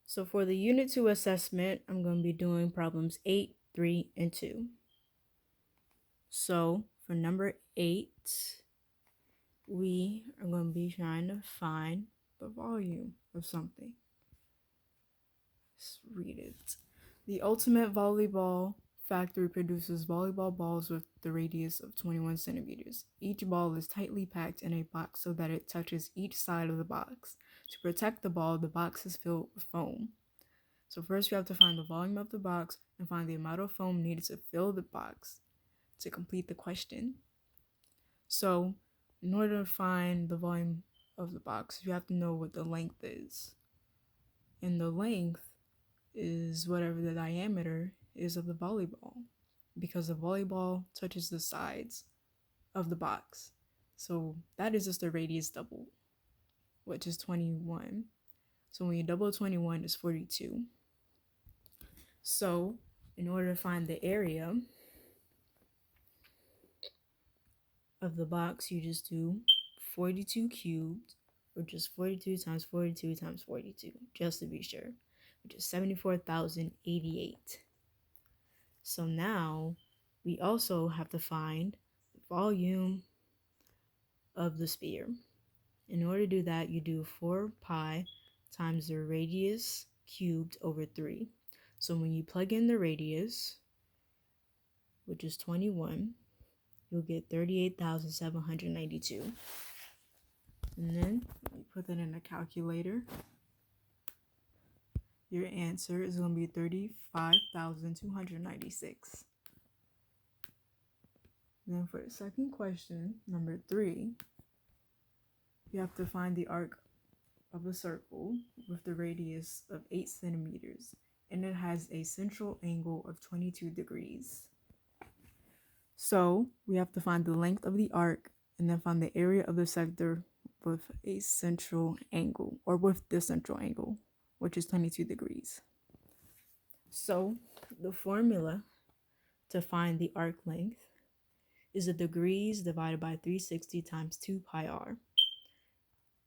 So for the Unit 2 assessment, I'm going to be doing problems 8, 3, and 2. So for number 8, we are going to be trying to find the volume of something. Let's read it. The Ultimate Volleyball Factory produces volleyball balls with the radius of 21 centimeters. Each ball is tightly packed in a box so that it touches each side of the box. To protect the ball, the box is filled with foam. So first we have to find the volume of the box and find the amount of foam needed to fill the box to complete the question. So in order to find the volume of the box, you have to know what the length is. And the length is whatever the diameter is of the volleyball, because the volleyball touches the sides of the box. So that is just the radius doubled, which is 21. So when you double 21, it's 42. So in order to find the area of the box, you just do 42 cubed, or just 42 times 42 times 42, just to be sure, which is 74,088. So now we also have to find the volume of the sphere. In order to do that, you do 4 pi times the radius cubed over 3. So when you plug in the radius, which is 21, you'll get 38,792. And then you put that in a calculator. Your answer is going to be 35,296. Then for the second question, number 3, you have to find the arc of a circle with the radius of 8 centimeters, and it has a central angle of 22 degrees. So we have to find the length of the arc and then find the area of the sector with a central angle, or with the central angle, which is 22 degrees. So the formula to find the arc length is the degrees divided by 360 times 2 pi r.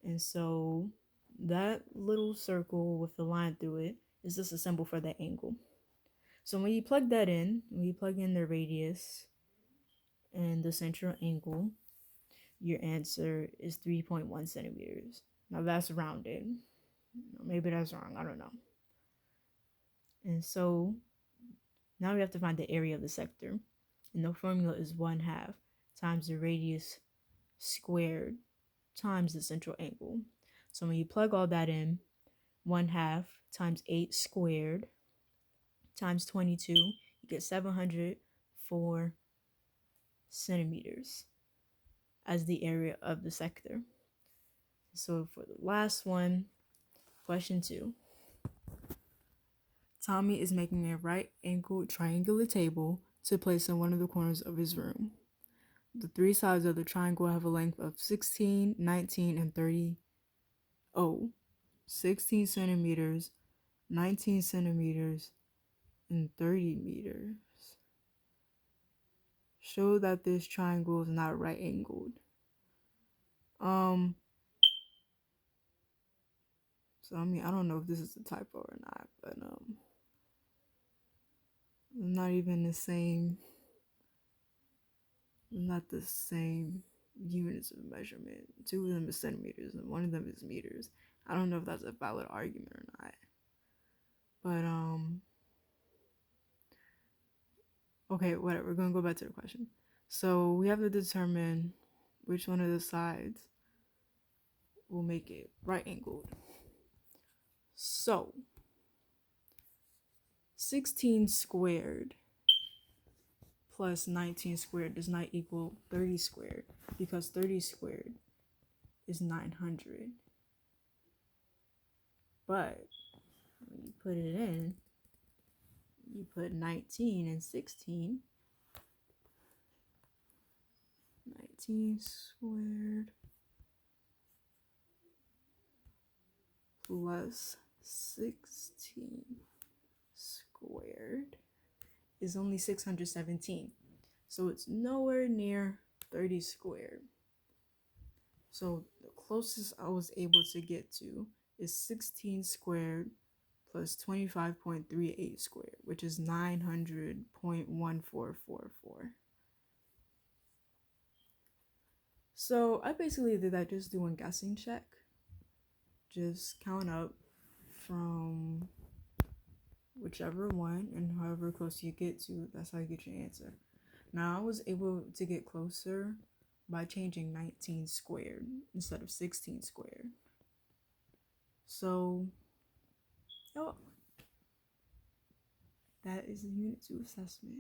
And so that little circle with the line through it is just a symbol for the angle. So when you plug that in, when you plug in the radius and the central angle, your answer is 3.1 centimeters. Now that's rounded. Maybe that's wrong, I don't know. And so now we have to find the area of the sector. And the formula is 1/2 times the radius squared times the central angle. So when you plug all that in, 1/2 times 8 squared times 22, you get 704 centimeters as the area of the sector. So for the last one, question 2. Tommy is making a right-angled triangular table to place in one of the corners of his room. The 3 sides of the triangle have a length of 16, 19, and 30. 16 centimeters, 19 centimeters, and 30 meters. Show that this triangle is not right-angled. So I don't know if this is a typo or not, but not even the same. Not the same units of measurement. 2 of them is centimeters and 1 of them is meters. I don't know if that's a valid argument or not. But okay, whatever. We're gonna go back to the question. So we have to determine which one of the sides will make it right angled. So 16 squared plus 19 squared does not equal 30 squared, because 30 squared is 900. But when you put it in, you put 19 and 16. 19 squared plus 16 squared is only 617. So it's nowhere near 30 squared. So the closest I was able to get to is 16 squared plus 25.38 squared, which is 900.1444. So I basically did that just doing guessing check. Just count up from whichever one, and however close you get to, that's how you get your answer. Now I was able to get closer by changing 19 squared instead of 16 squared. So, oh, that is a unit 2 assessment.